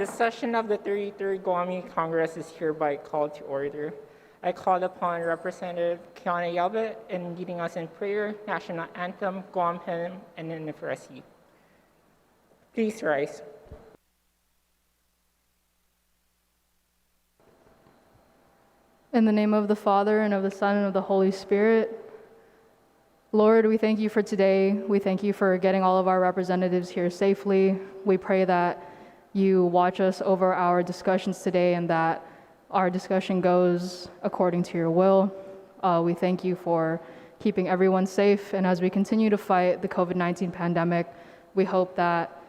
This session of the 33rd Guam Congress is hereby called to order. I call upon Representative Kiana Yalbit in leading us in prayer, national anthem, Guam hymn, and in the Farsi. Please rise. In the name of the Father, and of the Son, and of the Holy Spirit. Lord, we thank you for today. We thank you for getting all of our representatives here safely. We pray that you watch us over our discussions today and that our discussion goes according to your will. We thank you for keeping everyone safe. And as we continue to fight the COVID-19 pandemic, we hope that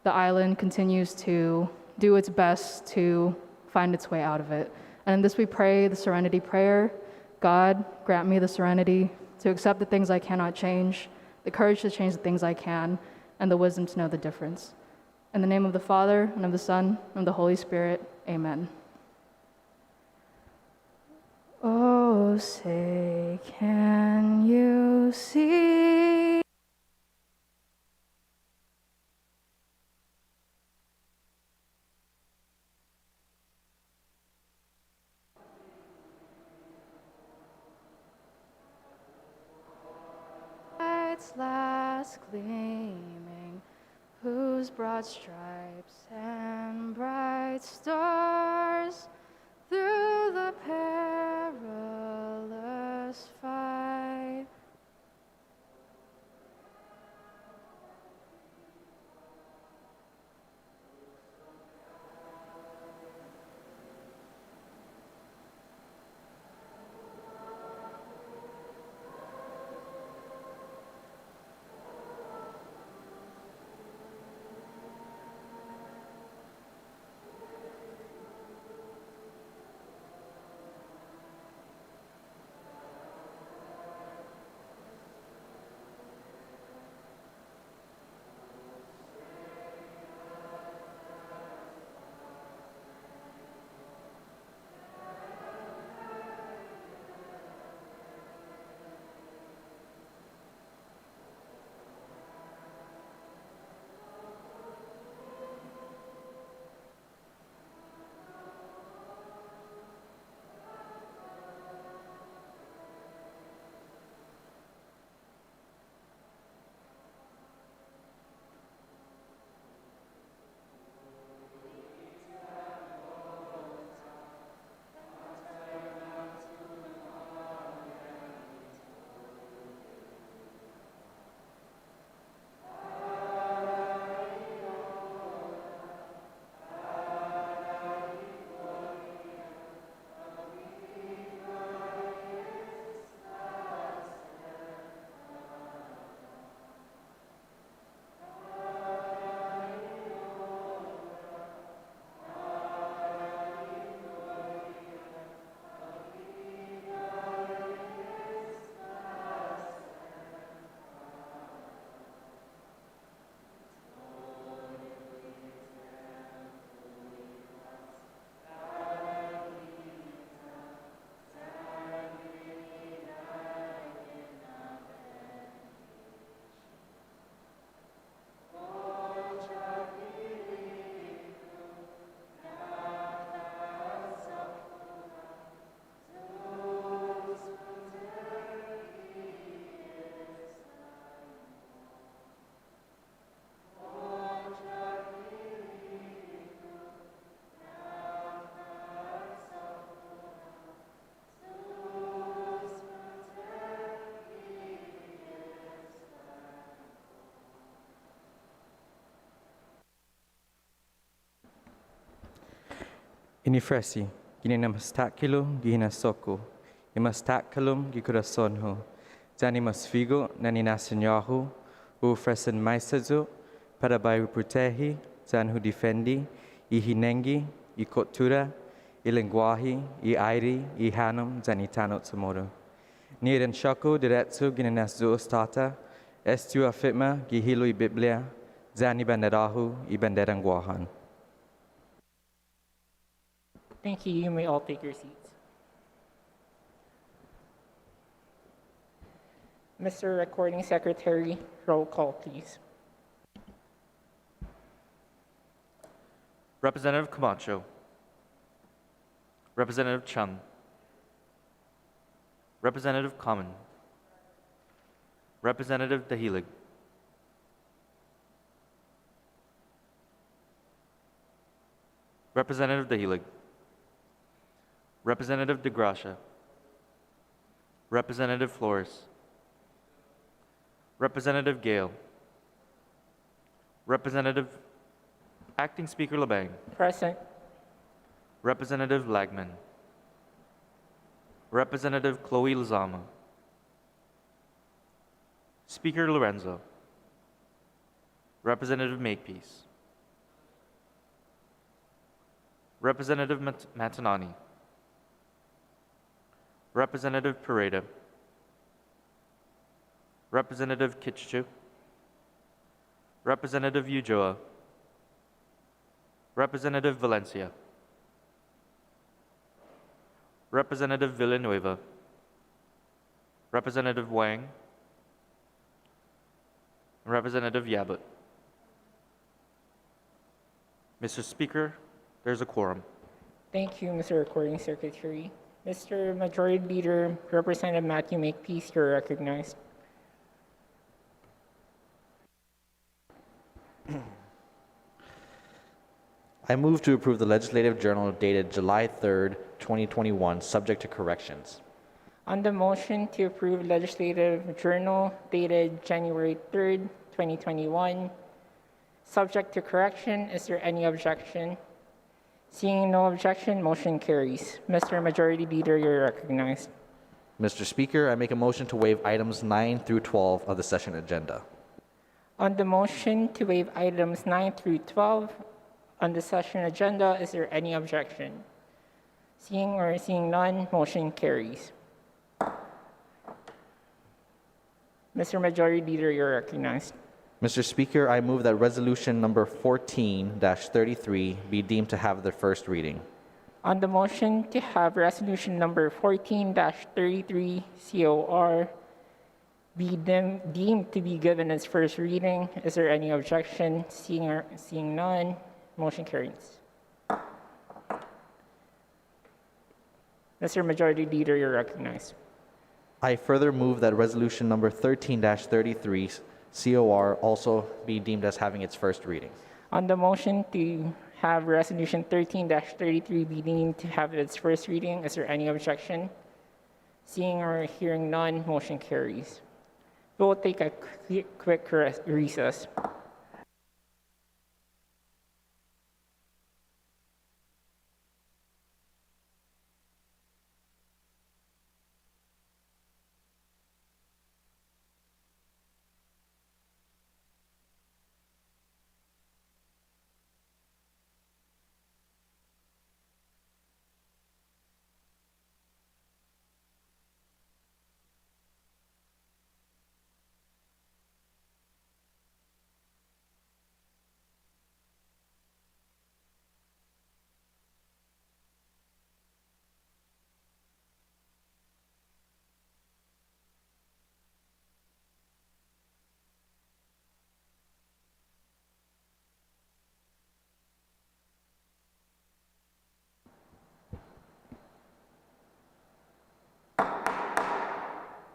the island continues to do its best to find its way out of it. And in this we pray the serenity prayer. God, grant me the serenity to accept the things I cannot change, the courage to change the things I can, and the wisdom to know the difference. In the name of the Father, and of the Son, and of the Holy Spirit, amen. Oh, say, can you see? Light's last gleaming, whose broad stripes and bright stars through the perilous fight. Inifresi, gini namastakilo, gihina soko, imastakalum gikurasonho, zani masfigo, nani nasenyahu, ufresen maisazo, para bayu putehi, zanhu defendi, ihinengi, ikotura, ilinguahi, airi, hanum, zani tanot samoro. Niren shako diretsu gini naszo ostata, estu afitma, gihilo Biblia, zani banderahu, banderanguahan. Thank you. You may all take your seats. Mr. Recording Secretary, roll call, please. Representative Camacho, Representative Chung, Representative Common, Representative Dahilig, Representative Dahilig, Representative DeGracia, Representative Flores, Representative Gale, Representative Acting Speaker Labang, Present. Representative Lagman, Representative Chloe Lozama, Speaker Lorenzo, Representative Makepeace, Representative Matanani, Representative Pareda, Representative Kitchu, Representative Ujoa, Representative Valencia, Representative Villanueva, Representative Wang, and Representative Yabut. Mr. Speaker, there's a quorum. Thank you, Mr. Recording Secretary. Mr. Majority Leader, Representative Matthew Makepeace, you're recognized. I move to approve the Legislative Journal dated July 3rd, 2021, subject to corrections. On the motion to approve Legislative Journal dated January 3rd, 2021, subject to correction, is there any objection? Seeing no objection, motion carries. Mr. Majority Leader, you're recognized. Mr. Speaker, I make a motion to waive items 9 through 12 of the session agenda. On the motion to waive items 9 through 12 on the session agenda, is there any objection? Seeing none, motion carries. Mr. Majority Leader, you're recognized. Mr. Speaker, I move that resolution number 14-33 be deemed to have the first reading. On the motion to have resolution number 14-33 COR be deemed to be given its first reading, is there any objection? Seeing none, motion carries. Mr. Majority Leader, you're recognized. I further move that resolution number 13-33 COR also be deemed as having its first reading. On the motion to have resolution 13-33 be deemed to have its first reading, is there any objection? Seeing or hearing none, motion carries. We will take a quick recess.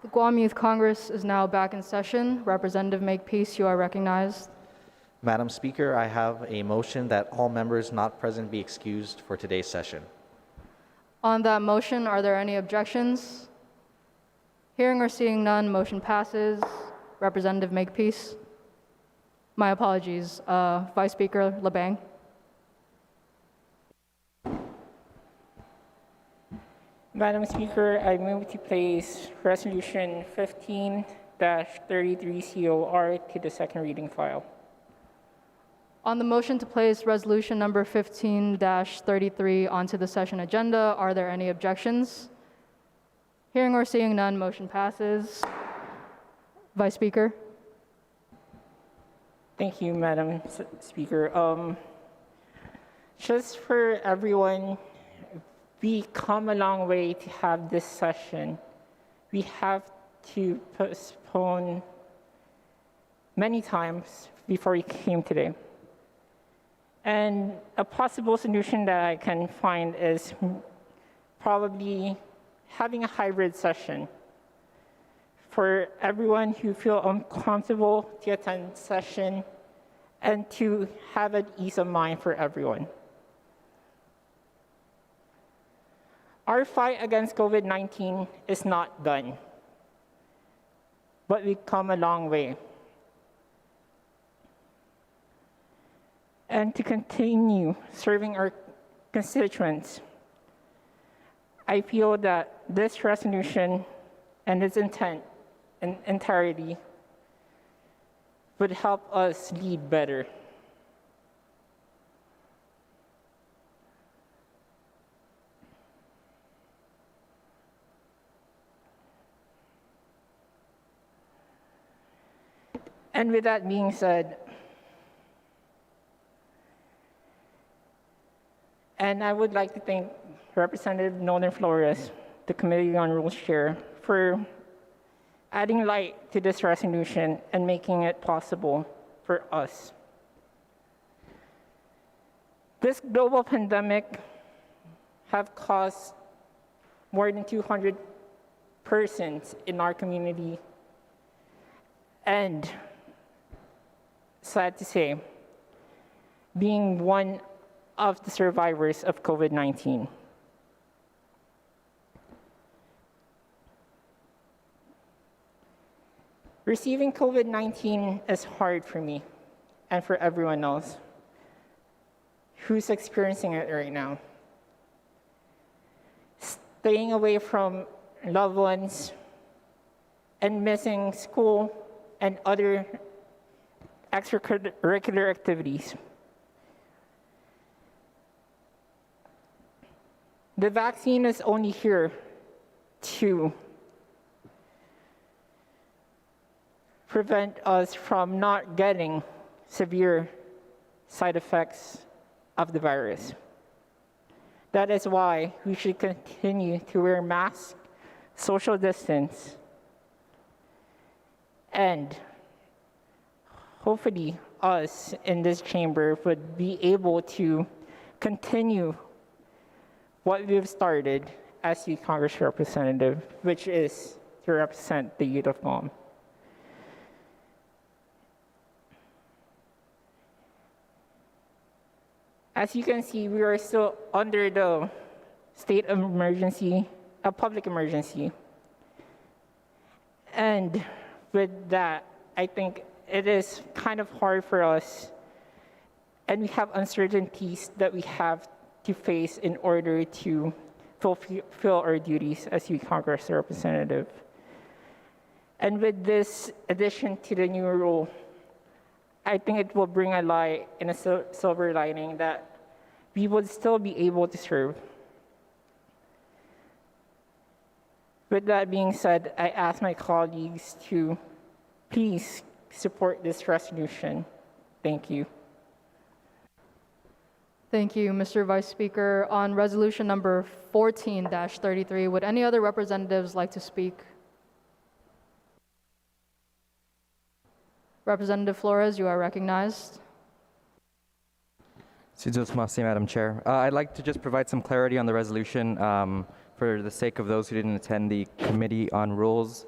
The Guam Youth Congress is now back in session. Representative Makepeace, you are recognized. Madam Speaker, I have a motion that all members not present be excused for today's session. On that motion, are there any objections? Hearing or seeing none, motion passes. Representative Makepeace. My apologies, Vice Speaker Labang. Madam Speaker, I move to place resolution 15-33 COR to the second reading file. On the motion to place resolution number 15-33 onto the session agenda, are there any objections? Hearing or seeing none, motion passes. Vice Speaker. Thank you, Madam Speaker. Just for everyone, we come a long way to have this session. We have to postpone many times before we came today. And a possible solution that I can find is probably having a hybrid session for everyone who feel uncomfortable to attend session and to have an ease of mind for everyone. Our fight against COVID-19 is not done, but we've come a long way. And to continue serving our constituents, I feel that this resolution and its intent in entirety would help us lead better. And with that being said, and I would like to thank Representative Nolan Flores, the Committee on Rules Chair, for adding light to this resolution and making it possible for us. This global pandemic have caused more than 200 persons in our community, and sad to say, being one of the survivors of COVID-19. Receiving COVID-19 is hard for me and for everyone else who's experiencing it right now. Staying away from loved ones and missing school and other extracurricular activities. The vaccine is only here to prevent us from not getting severe side effects of the virus. That is why we should continue to wear masks, social distance, and hopefully us in this chamber would be able to continue what we've started as youth Congress representative, which is to represent the youth of Guam. As you can see, we are still under the state of emergency, a public emergency. And with that, I think it is kind of hard for us, and we have uncertainties that we have to face in order to fulfill our duties as youth Congress representative. And with this addition to the new rule, I think it will bring a light and a silver lining that we would still be able to serve. With that being said, I ask my colleagues to please support this resolution. Thank you. Thank you, Mr. Vice Speaker. On resolution number 14-33, would any other representatives like to speak? Representative Flores, you are recognized. Madam Chair. I'd like to just provide some clarity on the resolution for the sake of those who didn't attend the Committee on Rules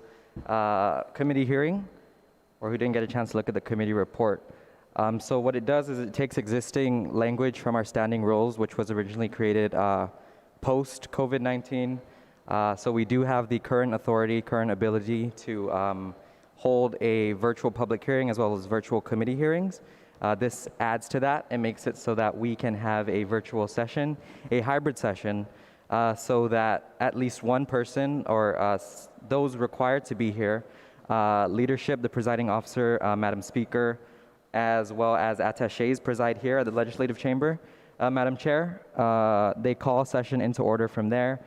committee hearing, or who didn't get a chance to look at the committee report. So what it does is it takes existing language from our standing rules, which was originally created post-COVID-19. So we do have the current authority, current ability to hold a virtual public hearing as well as virtual committee hearings. This adds to that and makes it so that we can have a virtual session, a hybrid session, so that at least one person or those required to be here, leadership, the presiding officer, Madam Speaker, as well as attachés preside here at the Legislative Chamber. Madam Chair, they call a session into order from there,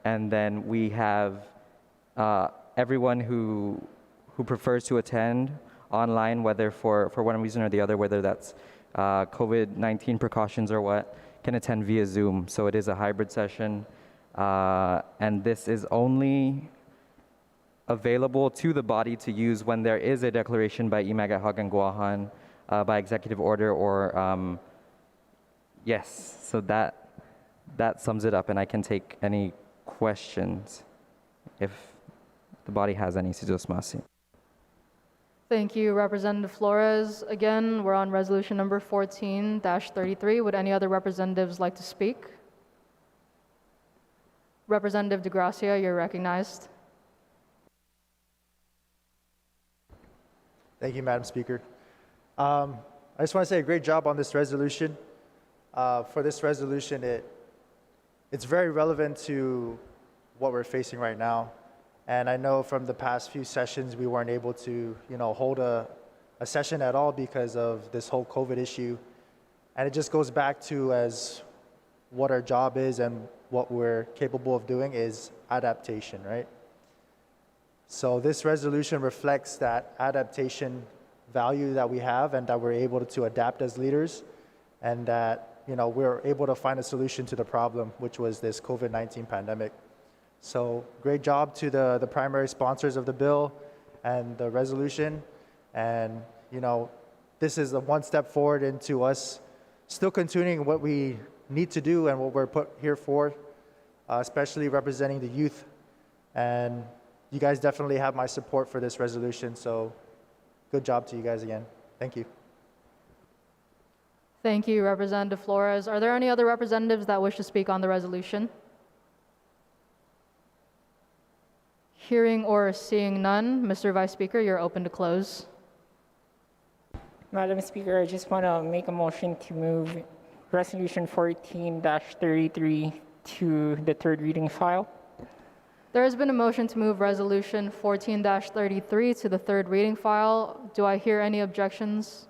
and then we have everyone who prefers to attend online, whether for one reason or the other, whether that's COVID-19 precautions or what, can attend via Zoom. So it is a hybrid session, and this is only available to the body to use when there is a declaration by Imag at Hagan Guahan by executive order or Yes, so that sums it up, and I can take any questions if the body has any. Thank you, Representative Flores. Again, we're on resolution number 14-33. Would any other representatives like to speak? Representative DeGracia, you're recognized. Thank you, Madam Speaker. I just want to say a great job on this resolution. For this resolution, it's very relevant to what we're facing right now. And I know from the past few sessions, we weren't able to, hold a session at all because of this whole COVID issue. And it just goes back to as what our job is and what we're capable of doing is adaptation, right? So this resolution reflects that adaptation value that we have and that we're able to adapt as leaders and that, we're able to find a solution to the problem, which was this COVID-19 pandemic. So great job to the primary sponsors of the bill and the resolution. And, this is a one step forward into us still continuing what we need to do and what we're put here for, especially representing the youth. And you guys definitely have my support for this resolution. So good job to you guys again. Thank you. Thank you, Representative Flores. Are there any other representatives that wish to speak on the resolution? Hearing or seeing none, Mr. Vice Speaker, you're open to close. Madam Speaker, I just want to make a motion to move Resolution 14-33 to the third reading file. There has been a motion to move Resolution 14-33 to the third reading file. Do I hear any objections?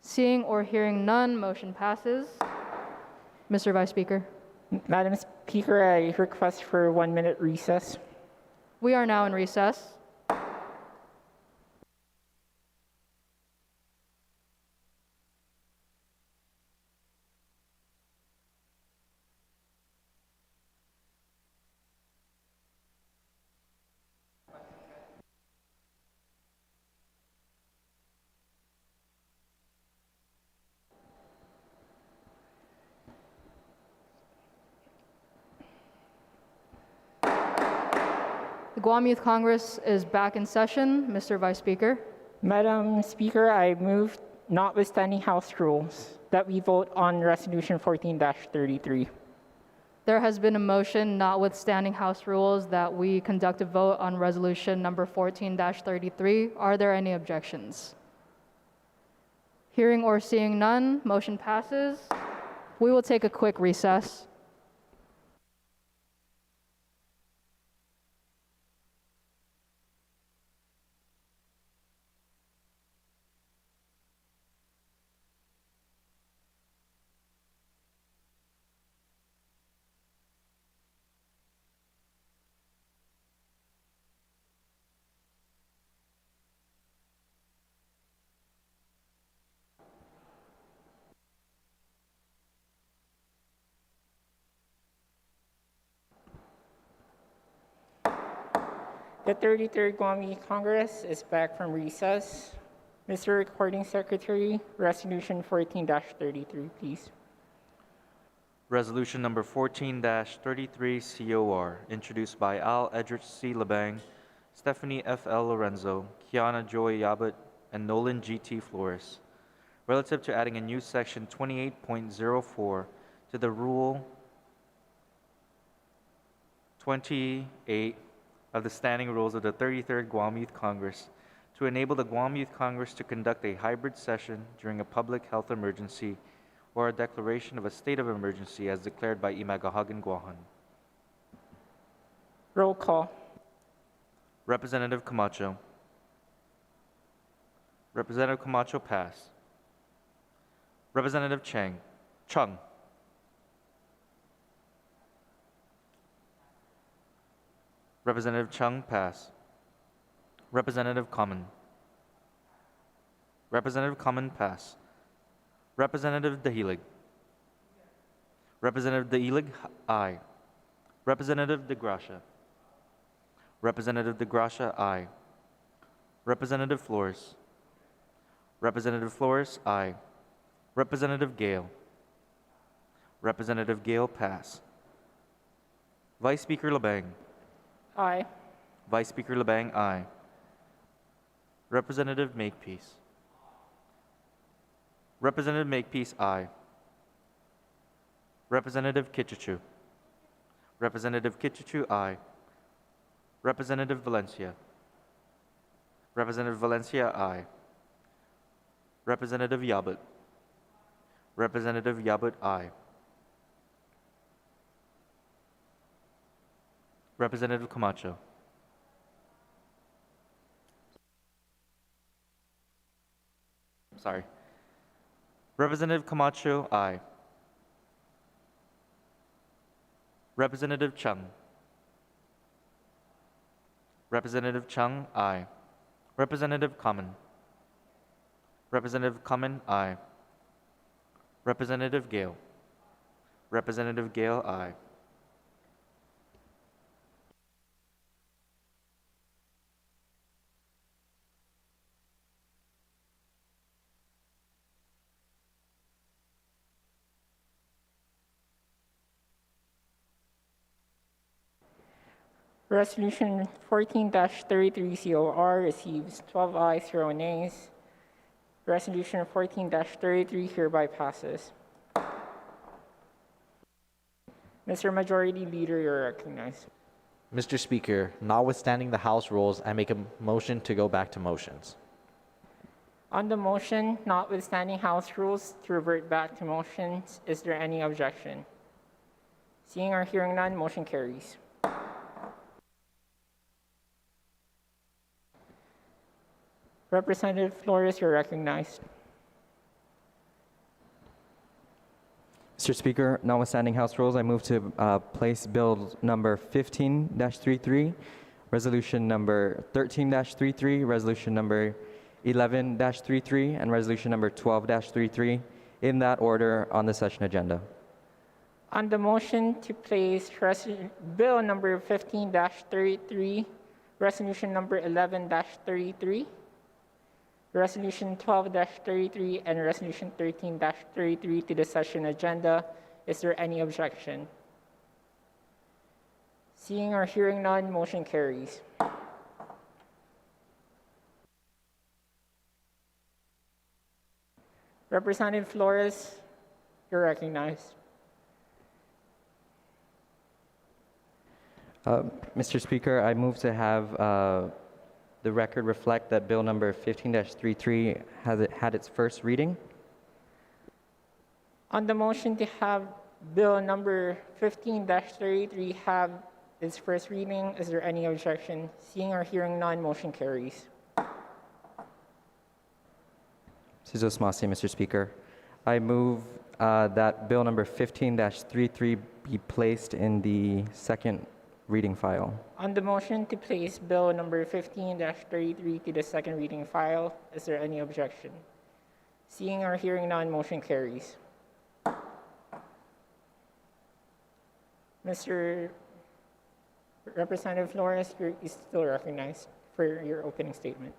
Seeing or hearing none, motion passes. Mr. Vice Speaker. Madam Speaker, I request for a 1-minute recess. We are now in recess. The Guam Youth Congress is back in session. Mr. Vice Speaker. Madam Speaker, I move, notwithstanding House rules, that we vote on Resolution 14-33. There has been a motion, notwithstanding House rules, that we conduct a vote on resolution number 14-33. Are there any objections? Hearing or seeing none, motion passes. We will take a quick recess. The 33rd Guam Youth Congress is back from recess. Mr. Recording Secretary, Resolution 14-33, please. Resolution number 14-33 COR, introduced by Al Edrich C. Labang, Stephanie F. L. Lorenzo, Kiana Joy Yabut, and Nolan G. T. Flores, relative to adding a new section 28.04 to the Rule 28 of the Standing Rules of the 33rd Guam Youth Congress to enable the Guam Youth Congress to conduct a hybrid session during a public health emergency or a declaration of a state of emergency as declared by Imagahagan Guahan. Roll call. Representative Camacho. Representative Camacho pass. Representative Chung. Representative Chung pass. Representative Common. Representative Common pass. Representative Dahilig. Representative Dahilig, aye. Representative DeGracia. Representative DeGracia, aye. Representative Flores. Representative Flores, aye. Representative Gale. Representative Gale, pass. Vice Speaker Labang. Aye. Vice Speaker Labang, aye. Representative Makepeace. Representative Makepeace, aye. Representative Kitchichu. Representative Kitchichu, aye. Representative Valencia. Representative Valencia, aye. Representative Yabut. Representative Yabut, aye. Representative Camacho. Sorry. Representative Camacho, aye. Representative Chung. Representative Chung, aye. Representative Common. Representative Common, aye. Representative Gale. Representative Gale, aye. Resolution 14-33 COR receives 12 ayes, 0 nays. Resolution 14-33 hereby passes. Mr. Majority Leader, you're recognized. Mr. Speaker, notwithstanding the House rules, I make a motion to go back to motions. On the motion, notwithstanding House rules to revert back to motions, is there any objection? Seeing or hearing none, motion carries. Representative Flores, you're recognized. Mr. Speaker, notwithstanding House rules, I move to place Bill number 15-33, Resolution number 13-33, Resolution number 11-33, and Resolution number 12-33 in that order on the session agenda. On the motion to place Bill number 15-33, Resolution number 11-33, Resolution 12-33, and Resolution 13-33 to the session agenda, is there any objection? Seeing or hearing none, motion carries. Representative Flores, you're recognized. Mr. Speaker, I move to have the record reflect that Bill number 15-33 had its first reading. On the motion to have Bill number 15-33 have its first reading, is there any objection? Seeing or hearing none, motion carries. Sizos Masi, Mr. Speaker. I move that Bill number 15-33 be placed in the second reading file. On the motion to place Bill number 15-33 to the second reading file, is there any objection? Seeing or hearing none, motion carries. Mr. Representative Flores, you're still recognized for your opening statement.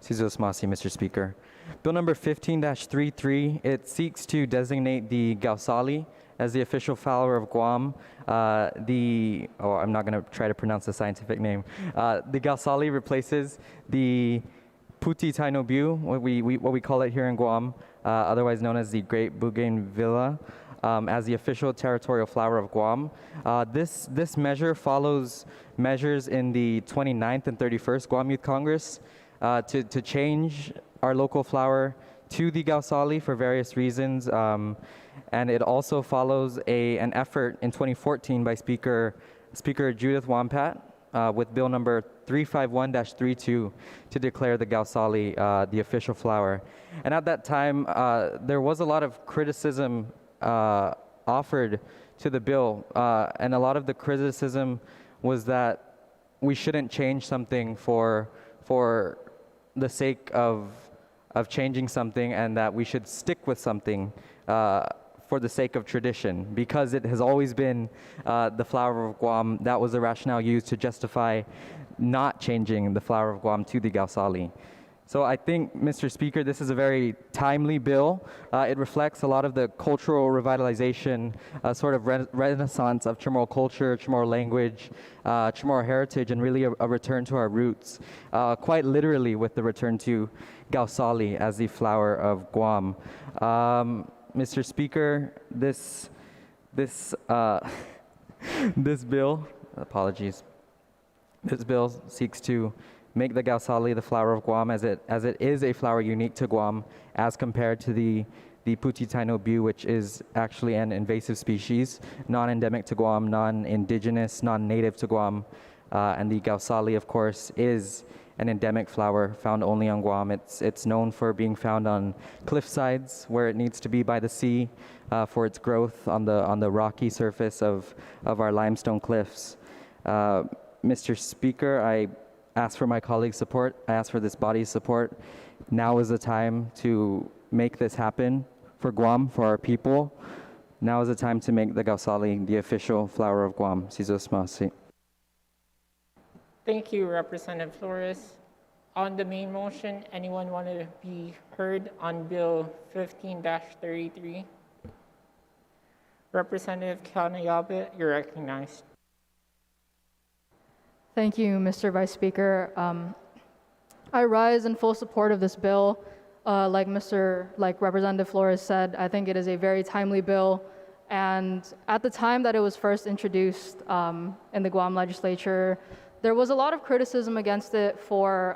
Sizos Masi, Mr. Speaker. Bill number 15-33, it seeks to designate the Gausali as the official flower of Guam. I'm not going to try to pronounce the scientific name. The Gausali replaces the Puti Tainobu, what we call it here in Guam, otherwise known as the Great Bougainvillea, as the official territorial flower of Guam. This measure follows measures in the 29th and 31st Guam Youth Congress to change our local flower to the Gausali for various reasons. And it also follows an effort in 2014 by Speaker Judith Wampat with Bill number 351-32 to declare the Gausali the official flower. And at that time, there was a lot of criticism offered to the bill, and a lot of the criticism was that we shouldn't change something for the sake of changing something, and that we should stick with something for the sake of tradition, because it has always been the flower of Guam. That was the rationale used to justify not changing the flower of Guam to the Gausali. So I think, Mr. Speaker, this is a very timely bill. It reflects a lot of the cultural revitalization, sort of renaissance of Chamorro culture, Chamorro language, Chamorro heritage, and really a return to our roots, quite literally with the return to Gausali as the flower of Guam. Mr. Speaker, this this bill, apologies, this bill seeks to make the Gausali the flower of Guam as it is a flower unique to Guam as compared to the Putitaino bew, which is actually an invasive species, non-endemic to Guam, non-indigenous, non-native to Guam. And the Gausali, of course, is an endemic flower found only on Guam. It's known for being found on cliff sides where it needs to be by the sea for its growth on the rocky surface of our limestone cliffs. Mr. Speaker, I ask for my colleagues' support. I ask for this body's support. Now is the time to make this happen for Guam, for our people. Now is the time to make the Gausali the official flower of Guam. Sizos Masi. Thank you, Representative Flores. On the main motion, anyone want to be heard on Bill 15-33? Representative Kiana, you're recognized. Thank you, Mr. Vice Speaker. I rise in full support of this bill. Like Representative Flores said, I think it is a very timely bill. And at the time that it was first introduced in the Guam legislature, there was a lot of criticism against it for,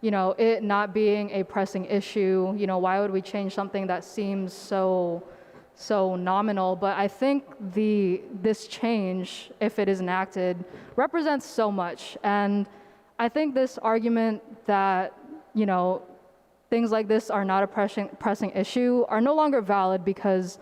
it not being a pressing issue. Why would we change something that seems so nominal? But I think this change, if it is enacted, represents so much. And I think this argument that, things like this are not a pressing issue are no longer valid because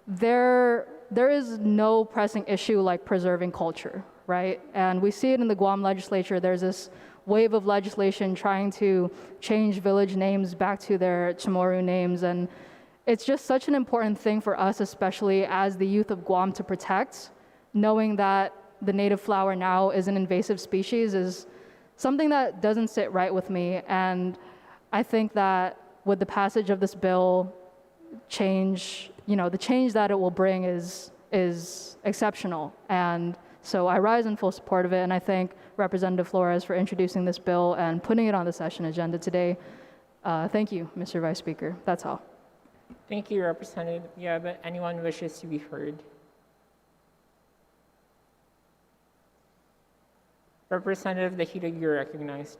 there is no pressing issue like preserving culture, right? And we see it in the Guam legislature. There's this wave of legislation trying to change village names back to their Chamorro names. And it's just such an important thing for us, especially as the youth of Guam, to protect. Knowing that the native flower now is an invasive species is something that doesn't sit right with me. And I think that with the passage of this bill, the change that it will bring is exceptional. And so I rise in full support of it, and I thank Representative Flores for introducing this bill and putting it on the session agenda today. Thank you, Mr. Vice Speaker. That's all. Thank you, Representative. Yeah, but anyone wishes to be heard? Representative Dahida, you're recognized.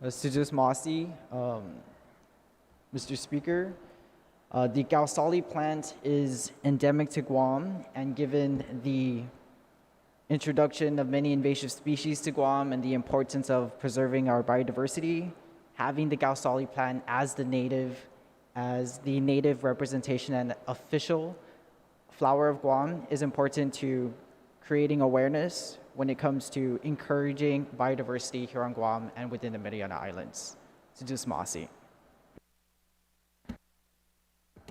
Sujus Masi, Mr. Speaker, the Gausali plant is endemic to Guam, and given the introduction of many invasive species to Guam and the importance of preserving our biodiversity, having the Gausali plant as the native representation and official flower of Guam is important to creating awareness when it comes to encouraging biodiversity here on Guam and within the Mariana Islands. Sujus Masi.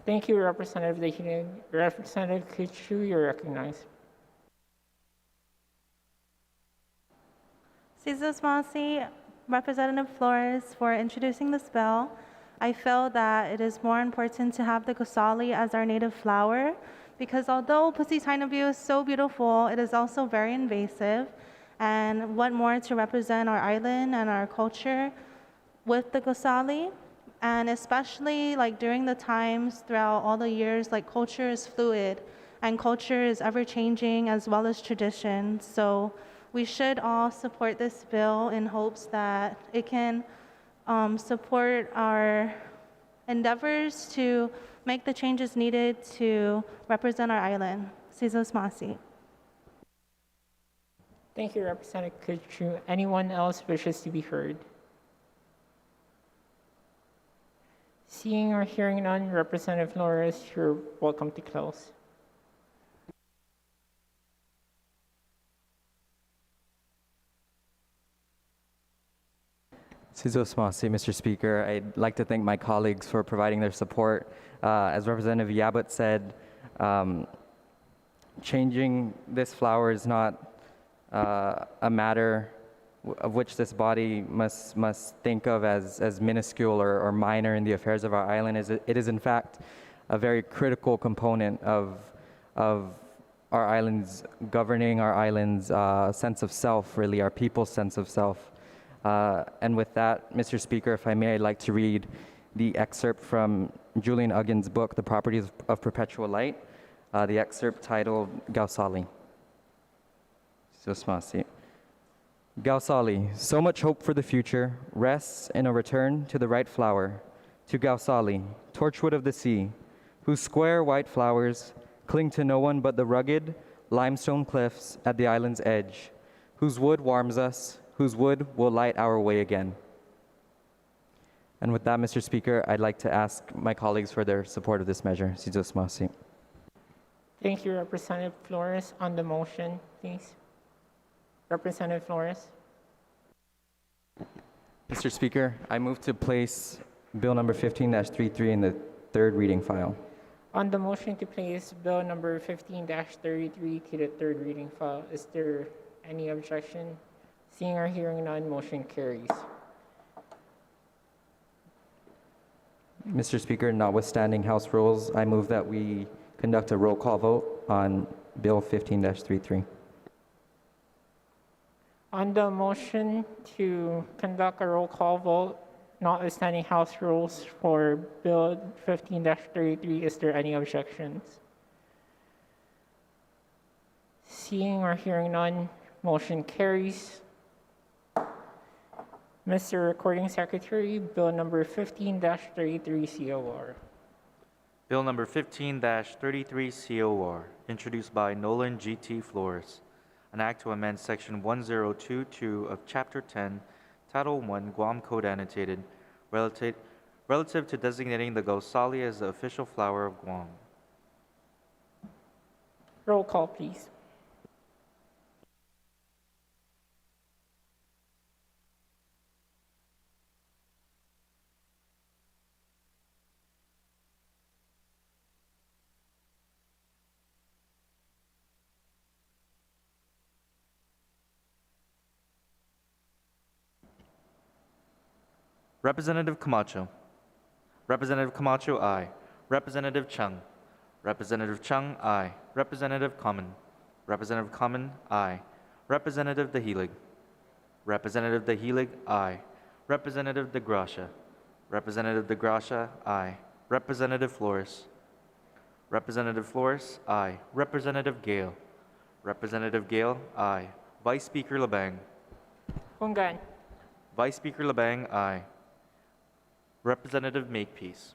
Thank you, Representative Dahida. Representative Kuchu, you're recognized. Sizos Masi, Representative Flores, for introducing this bill. I feel that it is more important to have the Gausali as our native flower because although Putitaino bew is so beautiful, it is also very invasive. And what more to represent our island and our culture with the Gausali? And especially during the times throughout all the years, culture is fluid and culture is ever changing as well as tradition. So we should all support this bill in hopes that it can support our endeavors to make the changes needed to represent our island. Sizos Masi. Thank you, Representative Kuchu. Anyone else wishes to be heard? Seeing or hearing none, Representative Flores, you're welcome to close. Sizos Masi, Mr. Speaker. I'd like to thank my colleagues for providing their support. As Representative Yabut said, changing this flower is not a matter of which this body must think of as minuscule or minor in the affairs of our island. It is in fact a very critical component of our island's governing, our island's sense of self, really, our people's sense of self. And with that, Mr. Speaker, if I may, I'd like to read the excerpt from Julian Uggin's book, The Properties of Perpetual Light, the excerpt titled Gausali. Gausali, so much hope for the future rests in a return to the right flower, to Gausali, torchwood of the sea, whose square white flowers cling to no one but the rugged limestone cliffs at the island's edge, whose wood warms us, whose wood will light our way again. And with that, Mr. Speaker, I'd like to ask my colleagues for their support of this measure. Thank you, Representative Flores. On the motion, please. Representative Flores. Mr. Speaker, I move to place Bill number 15-33 in the third reading file. On the motion to place Bill number 15-33 to the third reading file, is there any objection? Seeing or hearing none, motion carries. Mr. Speaker, notwithstanding House rules, I move that we conduct a roll call vote on Bill 15-33. On the motion to conduct a roll call vote, notwithstanding House rules for Bill 15-33, is there any objections? Seeing or hearing none, motion carries. Mr. Recording Secretary, Bill number 15-33 COR. Bill number 15-33 COR, introduced by Nolan G.T. Flores, an act to amend Section 1022 of Chapter 10, Title 1, Guam Code Annotated, relative to designating the Gausali as the official flower of Guam. Roll call, please. Representative Camacho. Representative Camacho, aye. Representative Chung. Representative Chung, aye. Representative Common. Representative Common, aye. Representative Dahilig. Representative Dahilig, aye. Representative De Gracia. Representative De Gracia, aye. Representative Flores. Representative Flores, aye. Representative Gale. Representative Gale, aye. Vice Speaker Labang. Hungan. Vice Speaker Labang, aye. Representative Makepeace.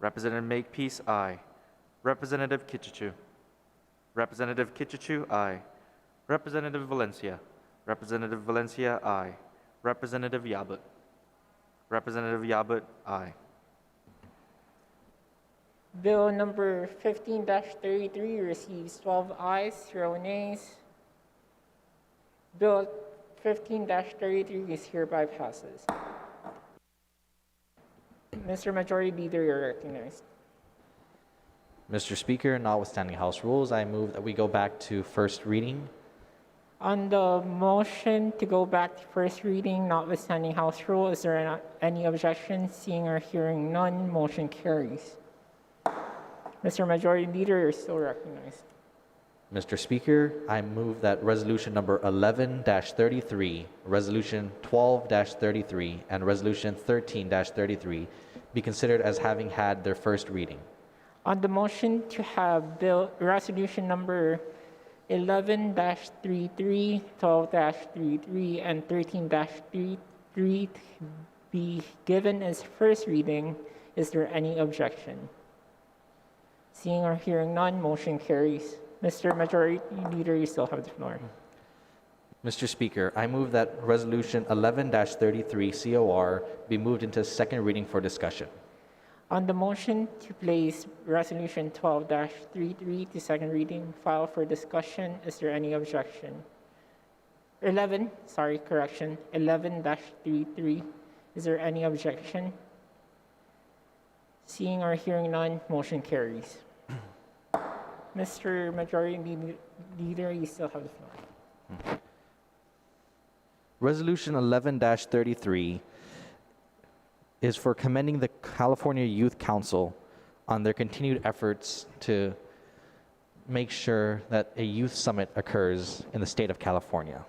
Representative Makepeace, aye. Representative Kichichu. Representative Kichichu, aye. Representative Valencia. Representative Valencia, aye. Representative Yabut. Representative Yabut, aye. Bill number 15-33 receives 12 ayes, 0 nays. Bill 15-33 is hereby passes. Mr. Majority Leader, you're recognized. Mr. Speaker, notwithstanding House rules, I move that we go back to first reading. On the motion to go back to first reading, notwithstanding House rule, is there any objection? Seeing or hearing none, motion carries. Mr. Majority Leader, you're still recognized. Mr. Speaker, I move that resolution number 11-33, resolution 12-33, and resolution 13-33 be considered as having had their first reading. On the motion to have resolution number 11-33, 12-33, and 13-33 be given as first reading, is there any objection? Seeing or hearing none, motion carries. Mr. Majority Leader, you still have the floor. Mr. Speaker, I move that resolution 11-33 COR be moved into second reading for discussion. On the motion to place resolution 12-33 to second reading, file for discussion, is there any objection? 11-33, is there any objection? Seeing or hearing none, motion carries. Mr. Majority Leader, you still have the floor. Resolution 11-33 is for commending the California Youth Council on their continued efforts to make sure that a youth summit occurs in the state of California.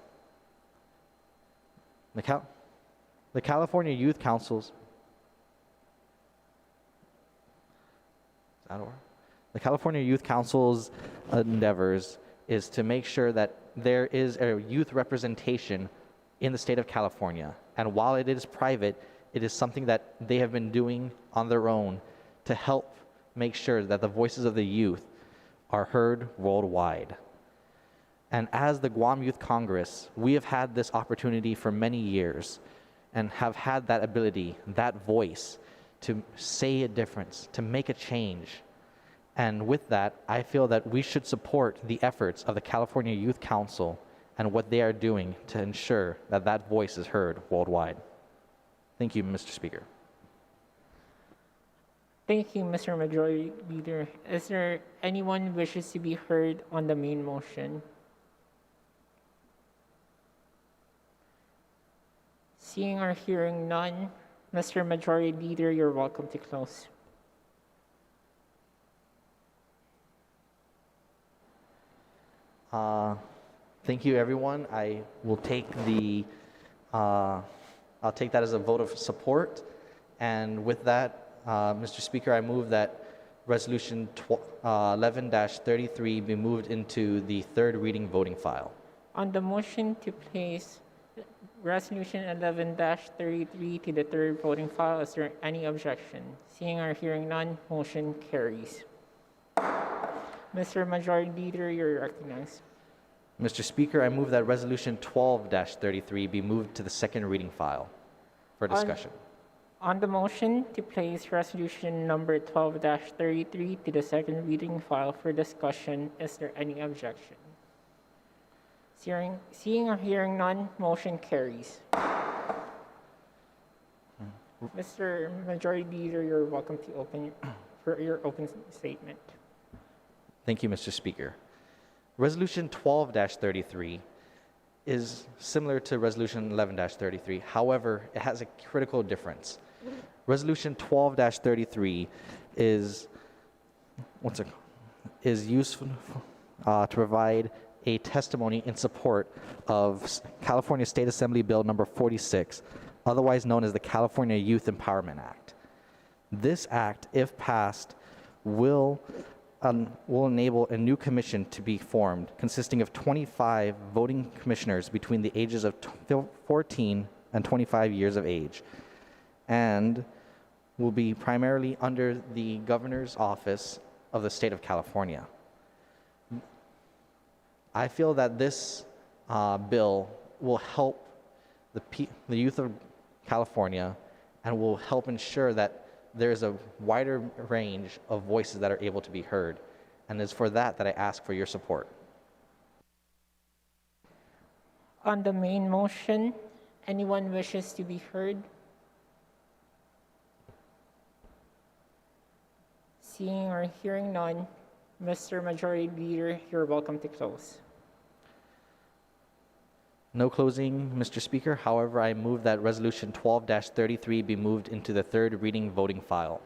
The California Youth Council's the California Youth Council's endeavors is to make sure that there is a youth representation in the state of California. And while it is private, it is something that they have been doing on their own to help make sure that the voices of the youth are heard worldwide. And as the Guam Youth Congress, we have had this opportunity for many years and have had that ability, that voice, to say a difference, to make a change. And with that, I feel that we should support the efforts of the California Youth Council and what they are doing to ensure that that voice is heard worldwide. Thank you, Mr. Speaker. Thank you, Mr. Majority Leader. Is there anyone who wishes to be heard on the main motion? Seeing or hearing none, Mr. Majority Leader, you're welcome to close. Thank you, everyone. I will take I'll take that as a vote of support. And with that, Mr. Speaker, I move that Resolution 11-33 be moved into the third reading voting file. On the motion to place Resolution 11-33 to the third voting file, is there any objection? Seeing or hearing none, motion carries. Mr. Majority Leader, you're recognized. Mr. Speaker, I move that Resolution 12-33 be moved to the second reading file for discussion. On the motion to place Resolution number 12-33 to the second reading file for discussion, is there any objection? Seeing or hearing none, motion carries. Mr. Majority Leader, you're welcome to open for your open statement. Thank you, Mr. Speaker. Resolution 12-33 is similar to Resolution 11-33. However, it has a critical difference. Resolution 12-33 is useful to provide a testimony in support of California State Assembly Bill number 46, otherwise known as the California Youth Empowerment Act. This act, if passed, will enable a new commission to be formed consisting of 25 voting commissioners between the ages of 14 and 25 years of age, and will be primarily under the governor's office of the state of California. I feel that this bill will help the youth of California and will help ensure that there's a wider range of voices that are able to be heard. And it's for that I ask for your support. On the main motion, anyone wishes to be heard? Seeing or hearing none, Mr. Majority Leader, you're welcome to close. No closing, Mr. Speaker. However, I move that Resolution 12-33 be moved into the third reading voting file.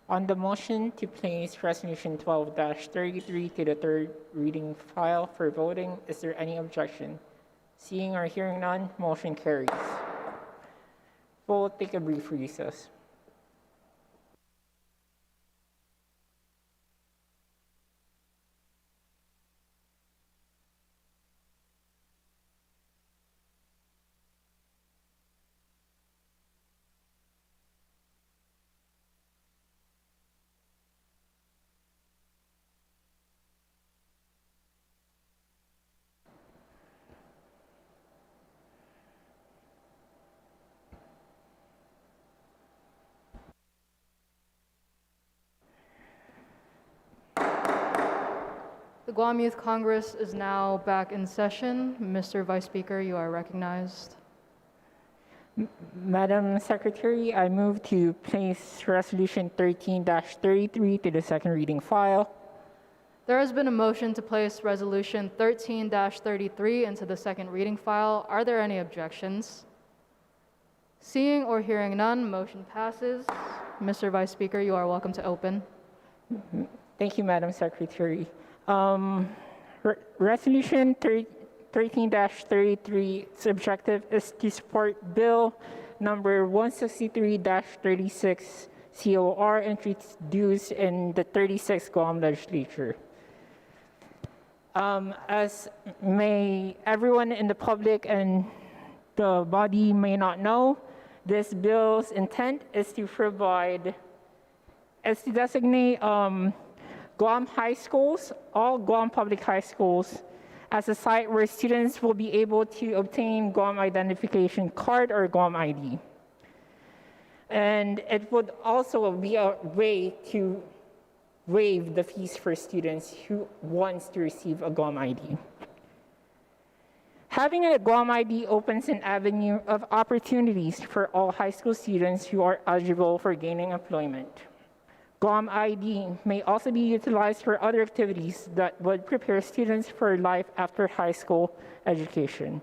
On the motion to place Resolution 12-33 to the third reading file for voting, is there any objection? Seeing or hearing none, motion carries. We'll take a brief recess. The Guam Youth Congress is now back in session. Mr. Vice Speaker, you are recognized. Madam Secretary, I move to place Resolution 13-33 to the second reading file. There has been a motion to place Resolution 13-33 into the second reading file. Are there any objections? Seeing or hearing none, motion passes. Mr. Vice Speaker, you are welcome to open. Thank you, Madam Secretary. Resolution 13-33's objective is to support Bill number 163-36 COR introduced in the 36th Guam legislature. As everyone in the public and the body may not know, this bill's intent is to designate Guam high schools, all Guam public high schools, as a site where students will be able to obtain Guam identification card or Guam ID. And it would also be a way to waive the fees for students who wants to receive a Guam ID. Having a Guam ID opens an avenue of opportunities for all high school students who are eligible for gaining employment. Guam ID may also be utilized for other activities that would prepare students for life after high school education.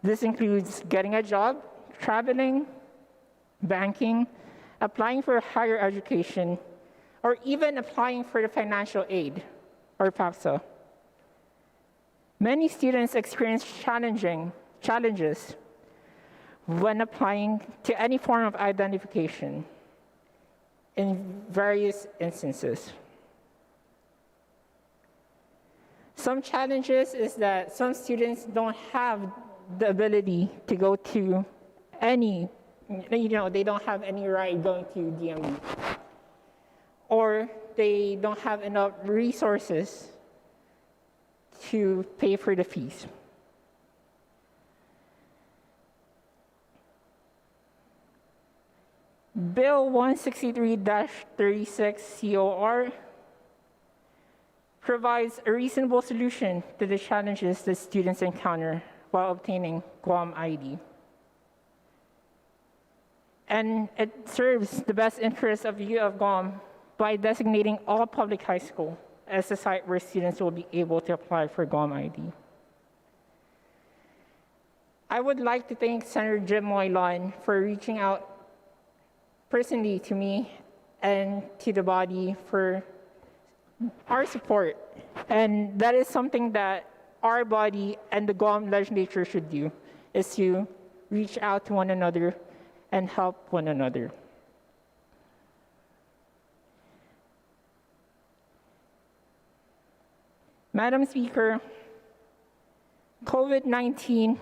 This includes getting a job, traveling, banking, applying for higher education, or even applying for the financial aid, or FAFSA. Many students experience challenges when applying to any form of identification in various instances. Some challenges is that some students don't have the ability to go to any, they don't have any ride going to DMV. Or they don't have enough resources to pay for the fees. Bill 163-36 COR provides a reasonable solution to the challenges that students encounter while obtaining Guam ID. And it serves the best interests of the U of Guam by designating all public high school as a site where students will be able to apply for Guam ID. I would like to thank Senator Jim Moylan for reaching out personally to me and to the body for our support. And that is something that our body and the Guam legislature should do, is to reach out to one another and help one another. Madam Speaker, COVID-19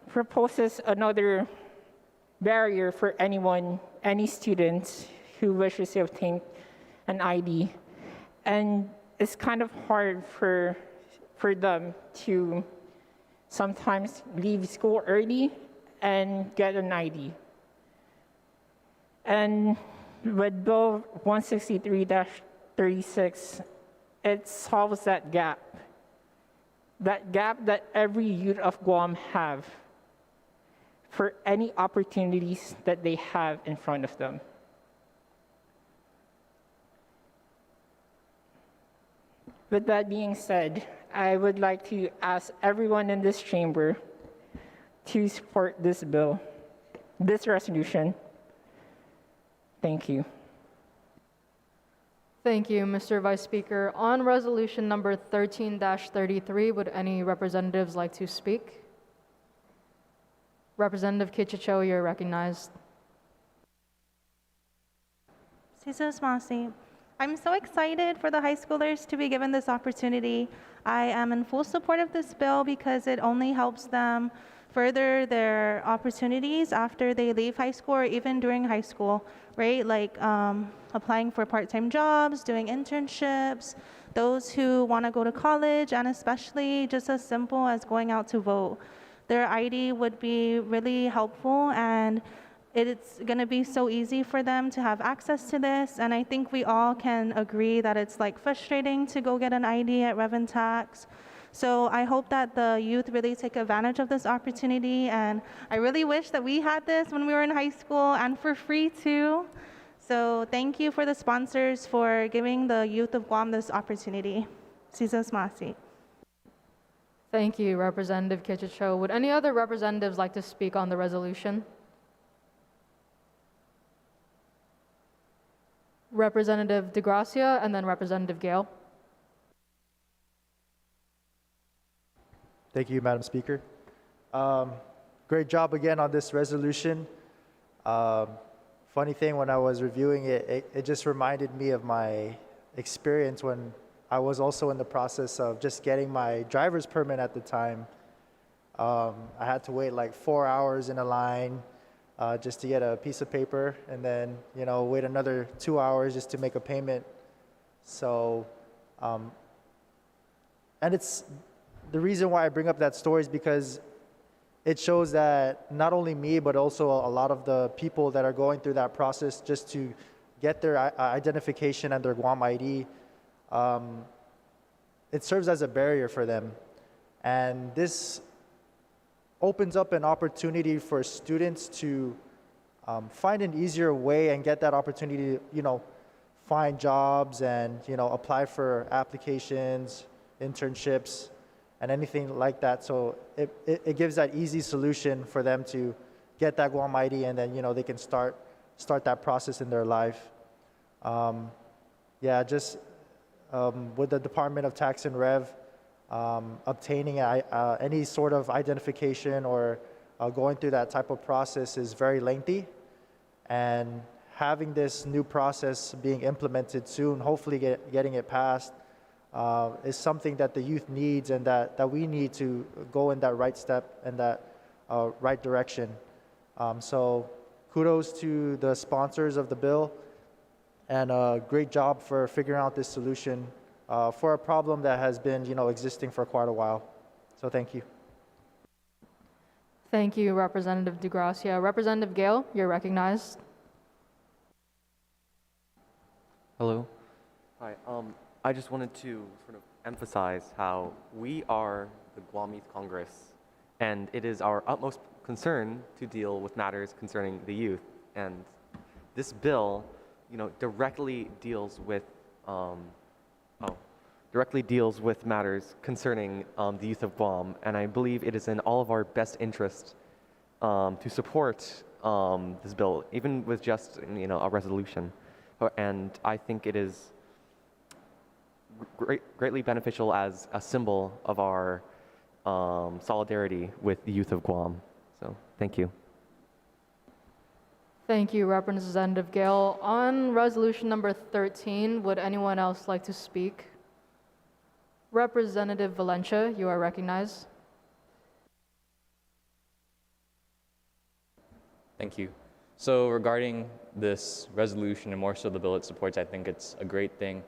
proposes another barrier for any students who wishes to obtain an ID. And it's kind of hard for them to sometimes leave school early and get an ID. And with Bill 163-36, it solves that gap that every youth of Guam have for any opportunities that they have in front of them. With that being said, I would like to ask everyone in this chamber to support this bill, this resolution. Thank you. Thank you, Mr. Vice Speaker. On resolution number 13-33, would any representatives like to speak? Representative Kichicho, you're recognized. Jesus Masi. I'm so excited for the high schoolers to be given this opportunity. I am in full support of this bill because it only helps them further their opportunities after they leave high school or even during high school, right? Like applying for part-time jobs, doing internships, those who want to go to college, and especially just as simple as going out to vote. Their ID would be really helpful, and it's going to be so easy for them to have access to this. And I think we all can agree that it's like frustrating to go get an ID at Rev and Tax. So I hope that the youth really take advantage of this opportunity, and I really wish that we had this when we were in high school and for free too. So thank you for the sponsors for giving the youth of Guam this opportunity. Jesus Masi. Thank you, Representative Kichicho. Would any other representatives like to speak on the resolution? Representative DeGracia and then Representative Gale. Thank you, Madam Speaker. Great job again on this resolution. Funny thing, when I was reviewing it, it just reminded me of my experience when I was also in the process of just getting my driver's permit at the time. I had to wait like 4 hours in a line just to get a piece of paper, and then wait another 2 hours just to make a payment. So, and it's the reason why I bring up that story is because it shows that not only me, but also a lot of the people that are going through that process just to get their identification and their Guam ID, it serves as a barrier for them. And this opens up an opportunity for students to find an easier way and get that opportunity to, find jobs and, apply for applications, internships, and anything like that. So it gives that easy solution for them to get that Guam ID, and then they can start that process in their life. Just with the Department of Tax and Rev, obtaining any sort of identification or going through that type of process is very lengthy, and having this new process being implemented soon, hopefully getting it passed, is something that the youth needs, and that we need to go in that right step and that right direction. So kudos to the sponsors of the bill, and great job for figuring out this solution for a problem that has been existing for quite a while. So thank you. Thank you, Representative DeGracia. Representative Gale, you're recognized. Hello. Hi. I just wanted to sort of emphasize how we are the Guam Youth Congress, and it is our utmost concern to deal with matters concerning the youth. And this bill, directly deals with matters concerning the youth of Guam, and I believe it is in all of our best interest to support this bill, even with just a resolution. And I think it is greatly beneficial as a symbol of our solidarity with the youth of Guam. So thank you. Thank you, Representative Gale. On resolution number 13, would anyone else like to speak? Representative Valencia, you are recognized. Thank you. So regarding this resolution, and more so the bill it supports, I think it's a great thing.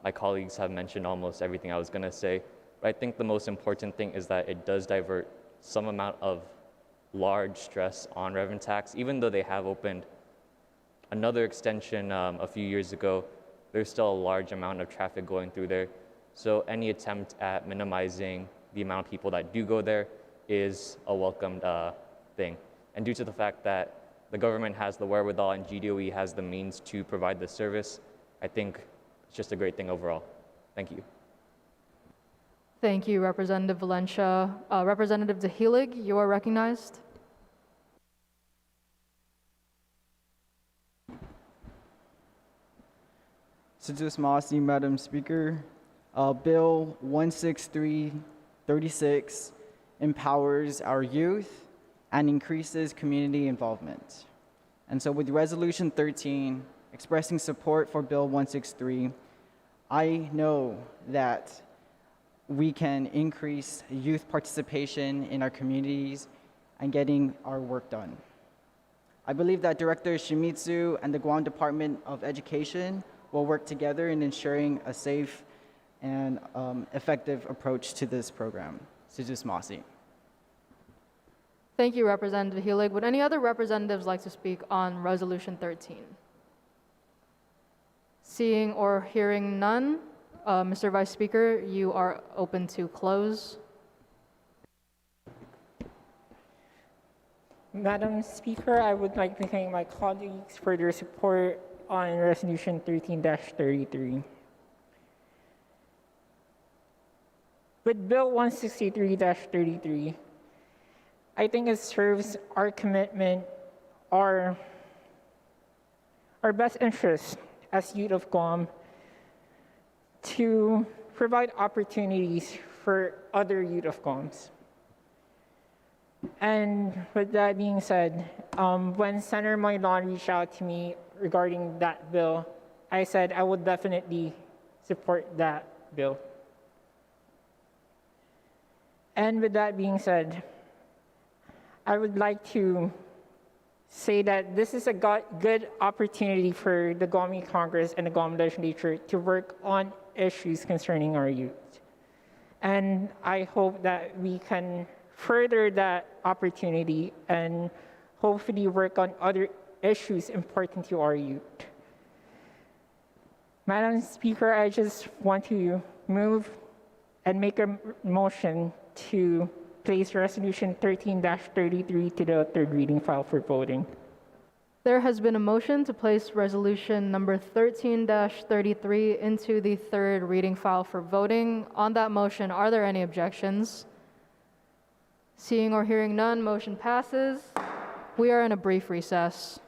My colleagues have mentioned almost everything I was going to say, but I think the most important thing is that it does divert some amount of large stress on revenue tax. Even though they have opened another extension a few years ago, there's still a large amount of traffic going through there. So any attempt at minimizing the amount of people that do go there is a welcomed thing. And due to the fact that the government has the wherewithal and GDOE has the means to provide this service, I think it's just a great thing overall. Thank you. Thank you, Representative Valencia. Representative DeHelig, you are recognized. Sidus Masi, Madam Speaker. Bill 16336 empowers our youth and increases community involvement. And so with Resolution 13, expressing support for Bill 163, I know that we can increase youth participation in our communities and getting our work done. I believe that Director Shimizu and the Guam Department of Education will work together in ensuring a safe and effective approach to this program. Sidus Masi. Thank you, Representative Helig. Would any other representatives like to speak on Resolution 13? Seeing or hearing none, Mr. Vice Speaker, you are open to close. Madam Speaker, I would like to thank my colleagues for their support on Resolution 13-33. With Bill 163-33, I think it serves our commitment, our best interest as youth of Guam to provide opportunities for other youth of Guams. And with that being said, when Senator Moylon reached out to me regarding that bill, I said I would definitely support that bill. And with that being said, I would like to say that this is a good opportunity for the Guam Congress and the Guam legislature to work on issues concerning our youth. And I hope that we can further that opportunity and hopefully work on other issues important to our youth. Madam Speaker, I just want to move and make a motion to place Resolution 13-33 to the third reading file for voting. There has been a motion to place resolution number 13-33 into the third reading file for voting. On that motion, are there any objections? Seeing or hearing none, motion passes. We are in a brief recess.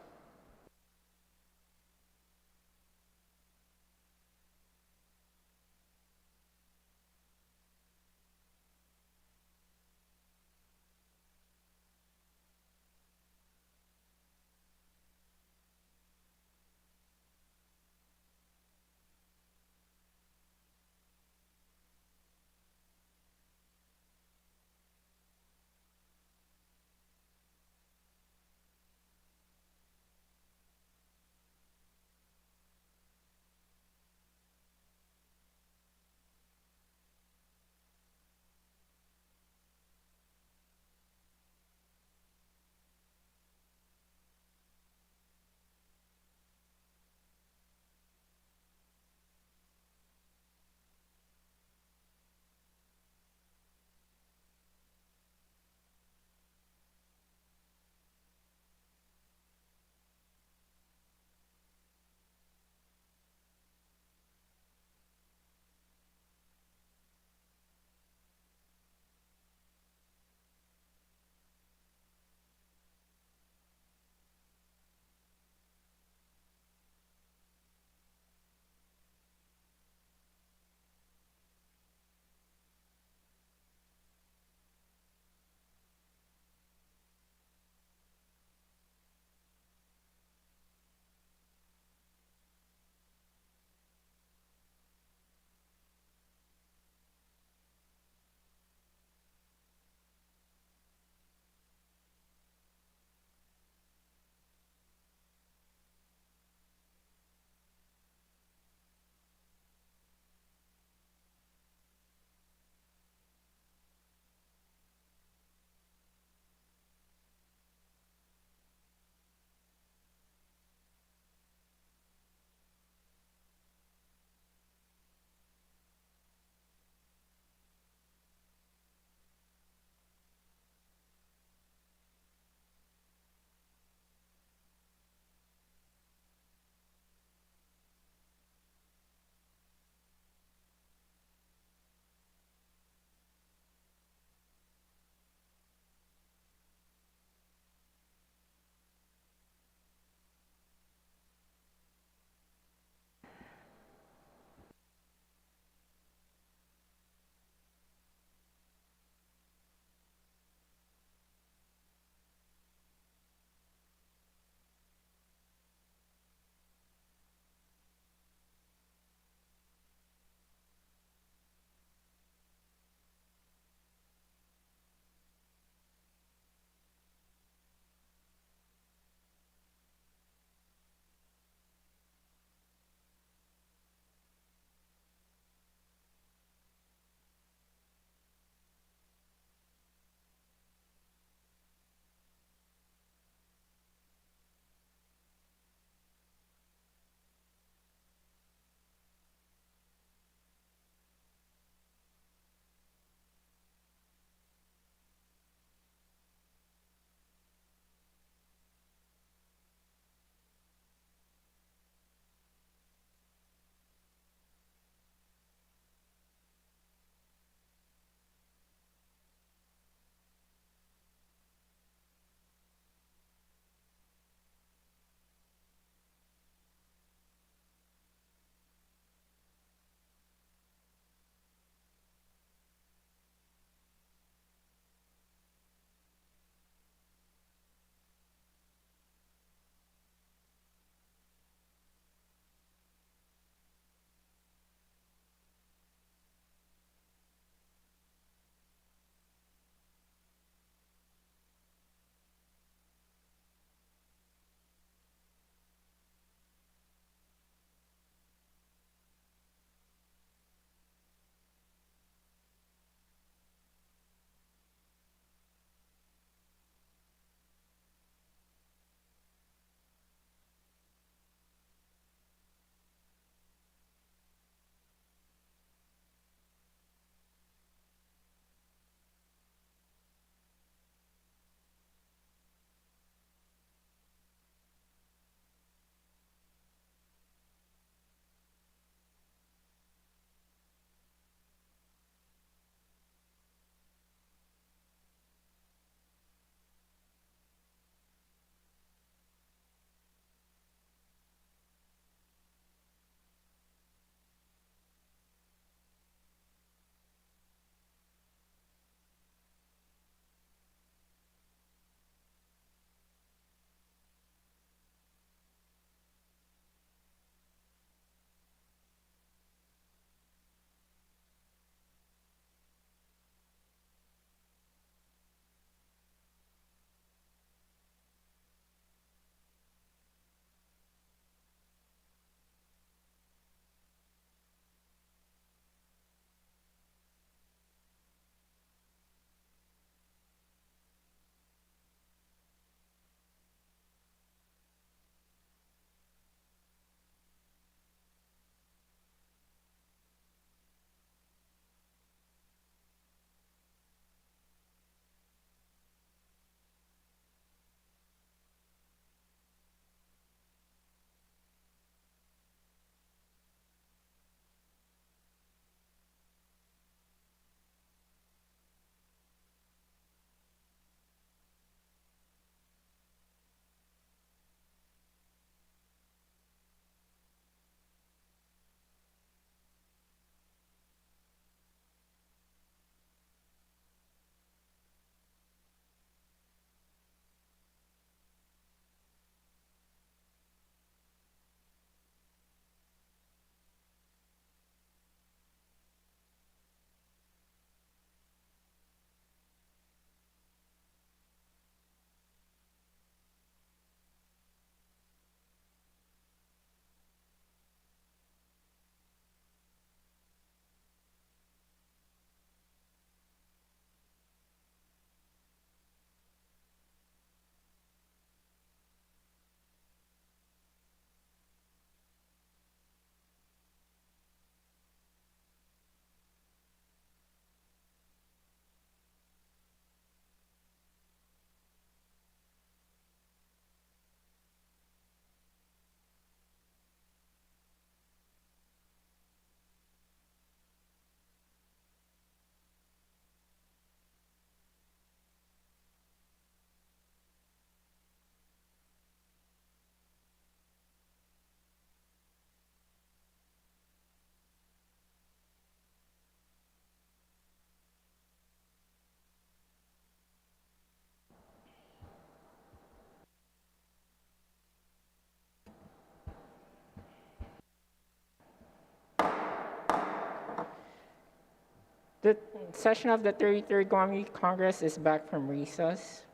The session of the 33rd Guam Youth Congress is back from recess.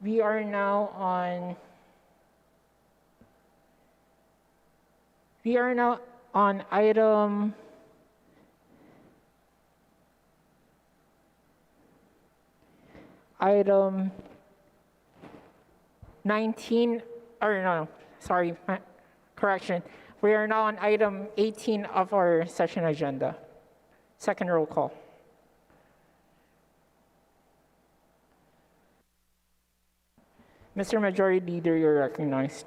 We are now on item 19, or no, sorry, correction. We are now on item 18 of our session agenda. Second roll call. Mr. Majority Leader, you're recognized.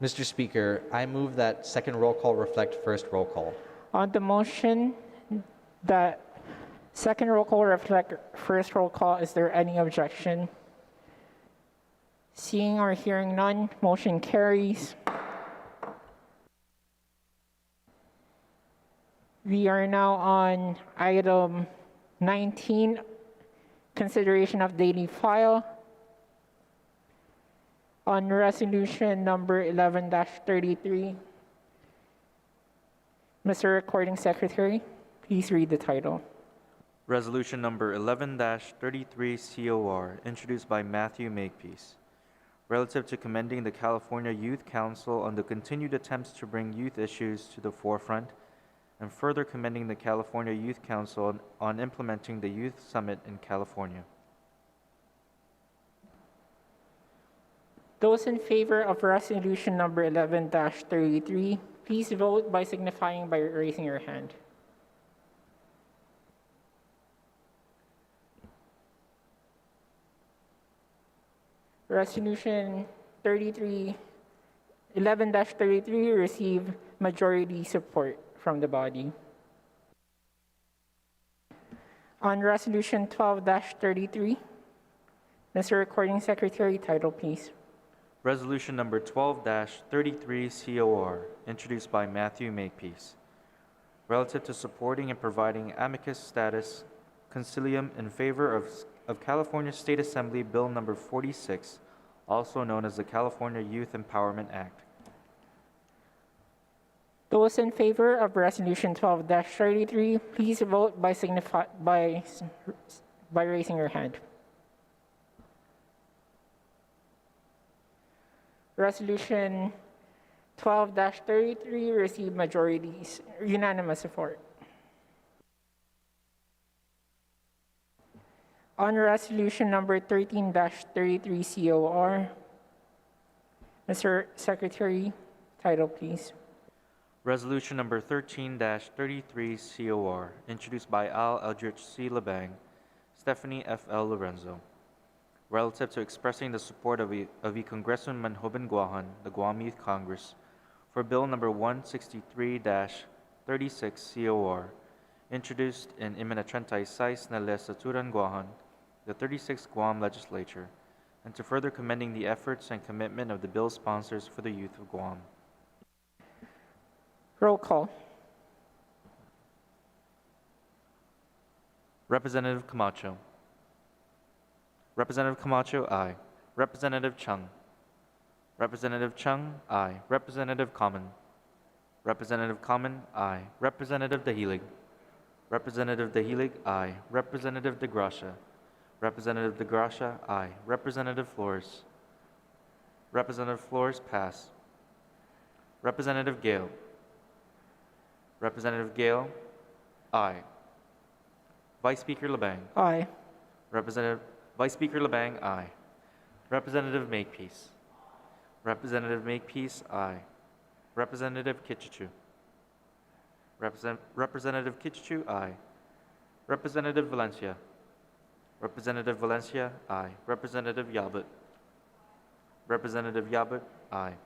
Mr. Speaker, I move that second roll call reflect first roll call. On the motion that second roll call reflect first roll call, is there any objection? Seeing or hearing none, motion carries. We are now on item 19, consideration of daily file. On resolution number 11-33, Mr. Recording Secretary, please read the title. Resolution number 11-33 COR, introduced by Matthew Makepeace, relative to commending the California Youth Council on the continued attempts to bring youth issues to the forefront, and further commending the California Youth Council on implementing the Youth Summit in California. Those in favor of resolution number 11-33, please vote by signifying by raising your hand. Resolution 11-33 received majority support from the body. On resolution 12-33, Mr. Recording Secretary, title please. Resolution number 12-33 COR, introduced by Matthew Makepeace, relative to supporting and providing amicus status concilium in favor of California State Assembly Bill number 46, also known as the California Youth Empowerment Act. Those in favor of resolution 12-33, please vote by raising your hand. Resolution 12-33 received unanimous support. On resolution number 13-33 COR, Mr. Secretary, title please. Resolution number 13-33 COR, introduced by Al Eldridge C. Labang, Stephanie F.L. Lorenzo, relative to expressing the support of the Congressman Manhoban Guahan, the Guam Youth Congress, for Bill number 163-36 COR, introduced in Iminatrentay Sais na Legislaturan Guahan, the 36th Guam Legislature, and to further commending the efforts and commitment of the bill sponsors for the youth of Guam. Roll call. Representative Camacho. Representative Camacho, aye. Representative Chung. Representative Chung, aye. Representative Common. Representative Common, aye. Representative Dahilig. Representative Dahilig, aye. Representative De Gracia. Representative De Gracia, aye. Representative Flores. Representative Flores, pass. Representative Gale. Representative Gale, aye. Vice Speaker Labang. Aye. Vice Speaker Labang, aye. Representative Makepeace. Representative Makepeace, aye. Representative Kitchichu. Representative Kitchichu, aye. Representative Valencia. Representative Valencia, aye. Representative Yabut. Representative Yabut, aye.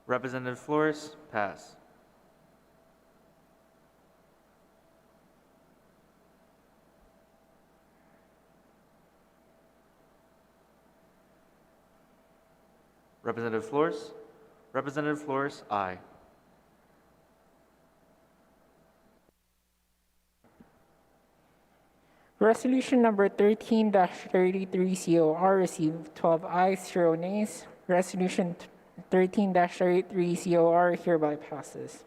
Representative Flores, pass. Representative Flores? Representative Flores, aye. Resolution number 13-33 COR received 12 ayes, 0 nays. Resolution 13-33 COR hereby passes.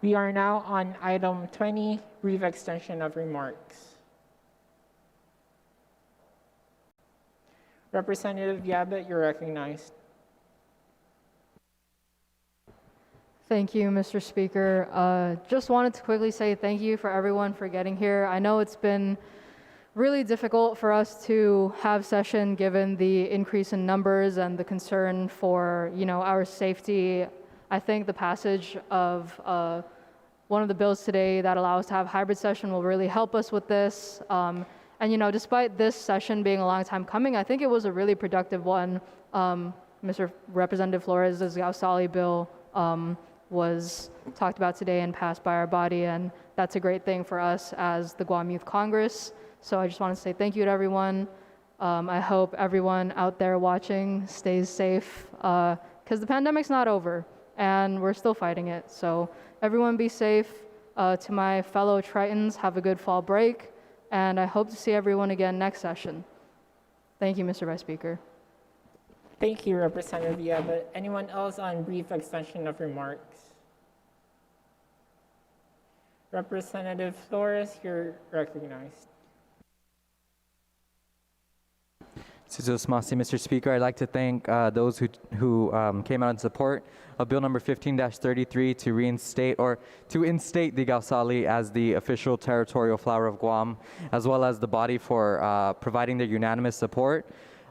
We are now on item 20, brief extension of remarks. Representative Yabut, you're recognized. Thank you, Mr. Speaker. Just wanted to quickly say thank you for everyone for getting here. I know it's been really difficult for us to have session given the increase in numbers and the concern for, our safety. I think the passage of one of the bills today that allows us to have hybrid session will really help us with this. And despite this session being a long time coming, I think it was a really productive one. Mr. Representative Flores' Gausali bill was talked about today and passed by our body, and that's a great thing for us as the Guam Youth Congress. So I just want to say thank you to everyone. I hope everyone out there watching stays safe because the pandemic's not over and we're still fighting it. So everyone be safe. To my fellow Tritons, have a good fall break, and I hope to see everyone again next session. Thank you, Mr. Vice Speaker. Thank you, Representative Yabut. Anyone else on brief extension of remarks? Representative Flores, you're recognized. Mr. Speaker, I'd like to thank those who came out in support of Bill number 15-33 to reinstate or to instate the Gausali as the official territorial flower of Guam, as well as the body for providing their unanimous support.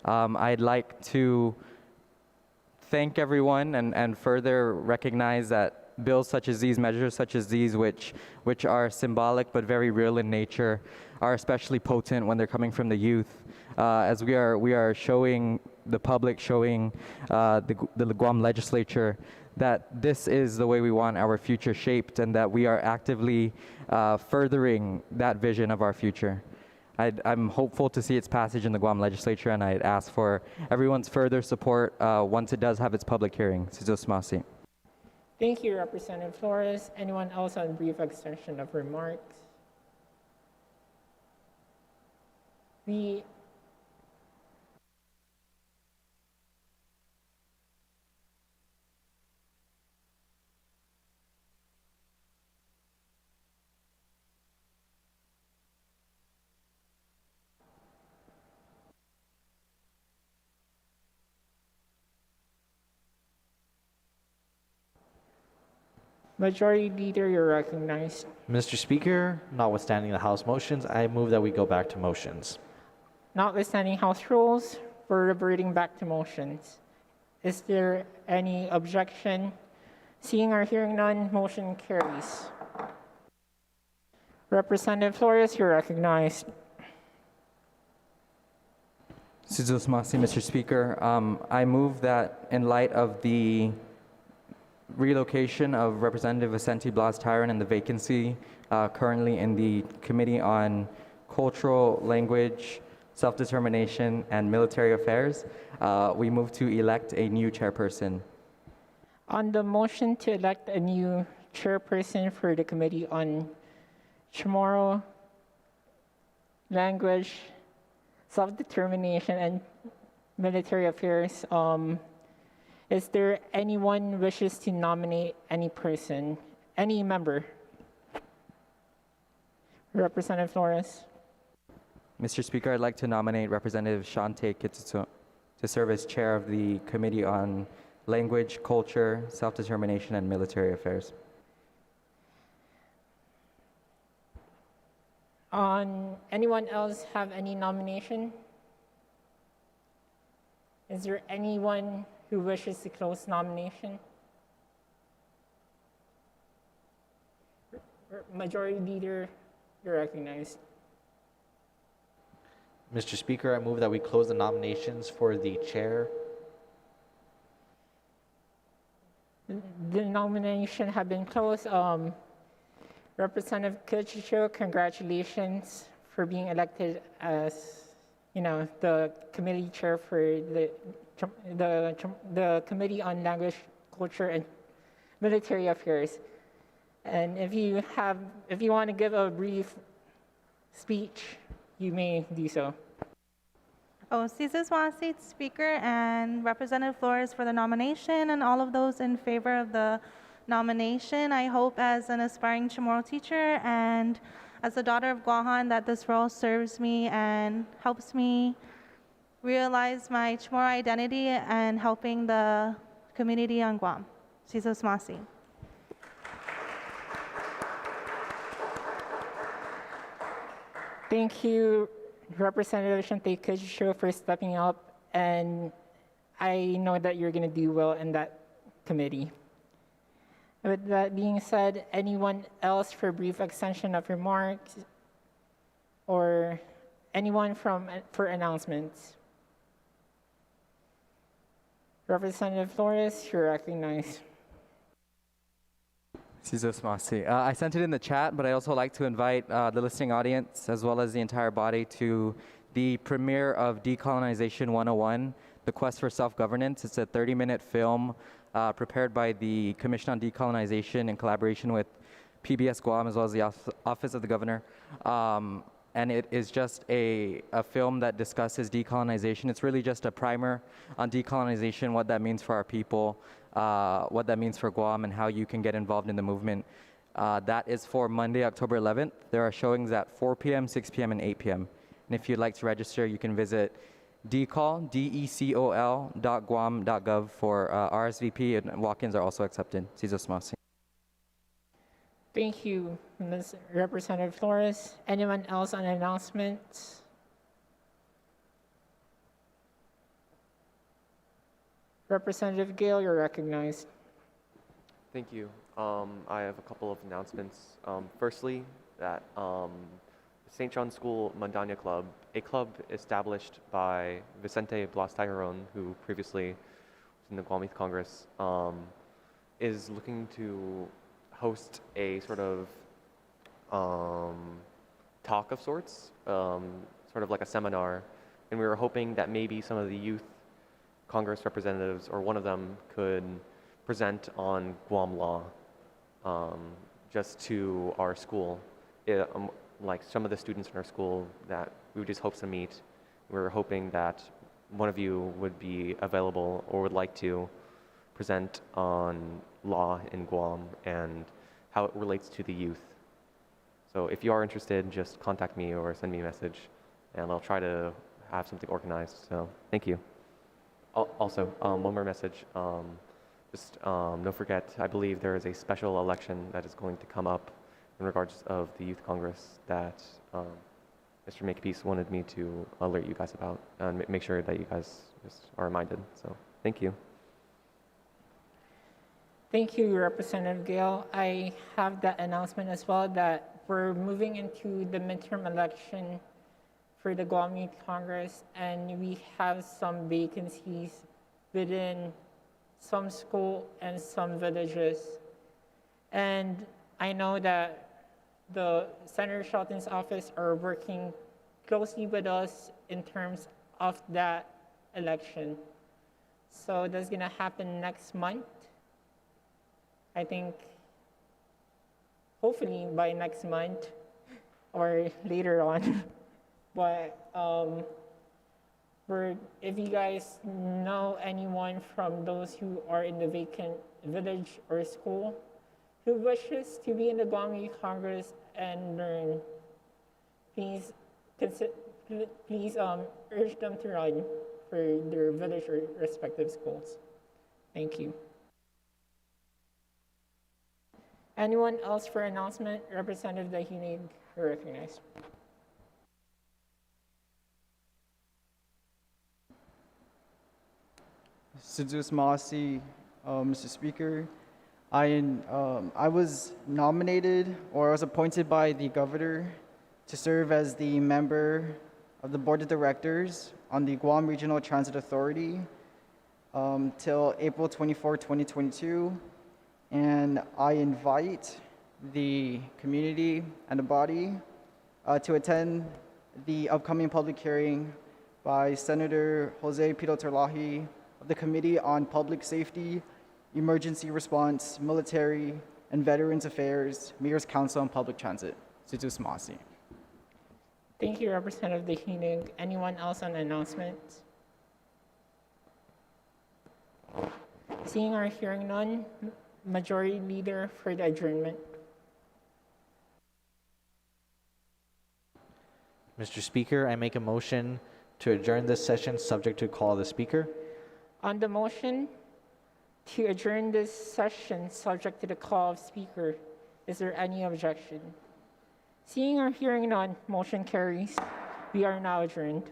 I'd like to thank everyone and further recognize that bills such as these, measures such as these, which are symbolic but very real in nature, are especially potent when they're coming from the youth. As we are showing the public, showing the Guam legislature that this is the way we want our future shaped, and that we are actively furthering that vision of our future. I'm hopeful to see its passage in the Guam legislature, and I'd ask for everyone's further support once it does have its public hearing. Thank you, Representative Flores. Anyone else on brief extension of remarks? The Majority Leader, you're recognized. Mr. Speaker, notwithstanding the House motions, I move that we go back to motions. Notwithstanding House rules, we're reverting back to motions. Is there any objection? Seeing or hearing none, motion carries. Representative Flores, you're recognized. Mr. Speaker, I move that in light of the relocation of Representative Vicente Blas-Tyron and the vacancy currently in the Committee on Cultural, Language, Self-Determination, and Military Affairs, we move to elect a new chairperson. On the motion to elect a new chairperson for the Committee on Chamorro, Language, Self-Determination, and Military Affairs, is there anyone wishes to nominate any person, any member? Representative Flores. Mr. Speaker, I'd like to nominate Representative Shante Kitsuto to serve as chair of the Committee on Language, Culture, Self-Determination, and Military Affairs. Anyone else have any nomination? Is there anyone who wishes to close nomination? Majority Leader, you're recognized. Mr. Speaker, I move that we close the nominations for the chair. The nomination have been closed. Representative Kitchicho, congratulations for being elected as, the committee chair for the Committee on Language, Culture, and Military Affairs. And if you want to give a brief speech, you may do so. Cesar Swasi, Speaker, and Representative Flores for the nomination, and all of those in favor of the nomination. I hope as an aspiring Chamorro teacher and as a daughter of Guahan that this role serves me and helps me realize my Chamorro identity and helping the community on Guam. Cesar Swasi. Thank you, Representative Shante Kajisho, for stepping up, and I know that you're going to do well in that committee. With that being said, anyone else for a brief extension of remarks, or anyone for announcements? Representative Flores, you're recognized. Jesus Masi. I sent it in the chat, but I also like to invite the listening audience as well as the entire body to the premiere of Decolonization 101, The Quest for Self-Governance. It's a 30-minute film prepared by the Commission on Decolonization in collaboration with PBS Guam as well as the Office of the Governor. And it is just a film that discusses decolonization. It's really just a primer on decolonization, what that means for our people, what that means for Guam, and how you can get involved in the movement. That is for Monday, October 11th. There are showings at 4 p.m., 6 p.m., and 8 p.m. And if you'd like to register, you can visit decol.guam.gov for RSVP, and walk-ins are also accepted. Cesar Smasi. Thank you, Ms. Representative Flores. Anyone else on announcements? Representative Gale, you're recognized. Thank you. I have a couple of announcements. Firstly, that St. John School Mandanya Club, a club established by Vicente Blas Tairon, who previously was in the Guam Youth Congress, is looking to host a sort of talk of sorts, sort of like a seminar, and we were hoping that maybe some of the youth Congress representatives or one of them could present on Guam law just to our school. Like some of the students in our school that we would just hope to meet, we were hoping that one of you would be available or would like to present on law in Guam and how it relates to the youth. So if you are interested, just contact me or send me a message, and I'll try to have something organized. So thank you. Also, one more message. Don't forget, I believe there is a special election that is going to come up in regards of the Youth Congress that Mr. Makepeace wanted me to alert you guys about and make sure that you guys just are reminded. So thank you. Thank you, Representative Gale. I have that announcement as well that we're moving into the midterm election for the Guam Youth Congress, and we have some vacancies within some school and some villages. And I know that the Senator Shelton's office are working closely with us in terms of that election. So that's gonna happen next month. I think hopefully by next month or later on. But if you guys know anyone from those who are in the vacant village or school who wishes to be in the Guam Youth Congress and learn, please urge them to run for their village or respective schools. Thank you. Anyone else for announcement? Representative Dahinig, you recognize. Sidus Masi, Mr. Speaker. I was nominated, or I was appointed by the governor to serve as the member of the board of directors on the Guam Regional Transit Authority till April 24, 2022. And I invite the community and the body to attend the upcoming public hearing by Senator Jose Pito Terlahi of the Committee on Public Safety, Emergency Response, Military, and Veterans Affairs, Mayor's Council on Public Transit. Sidus Masi. Thank you, Representative Dehinig. Anyone else on announcements? Seeing or hearing none, Majority Leader for the adjournment. Mr. Speaker, I make a motion to adjourn this session subject to call of the Speaker. On the motion to adjourn this session subject to the call of Speaker, is there any objection? Seeing or hearing none, motion carries. We are now adjourned.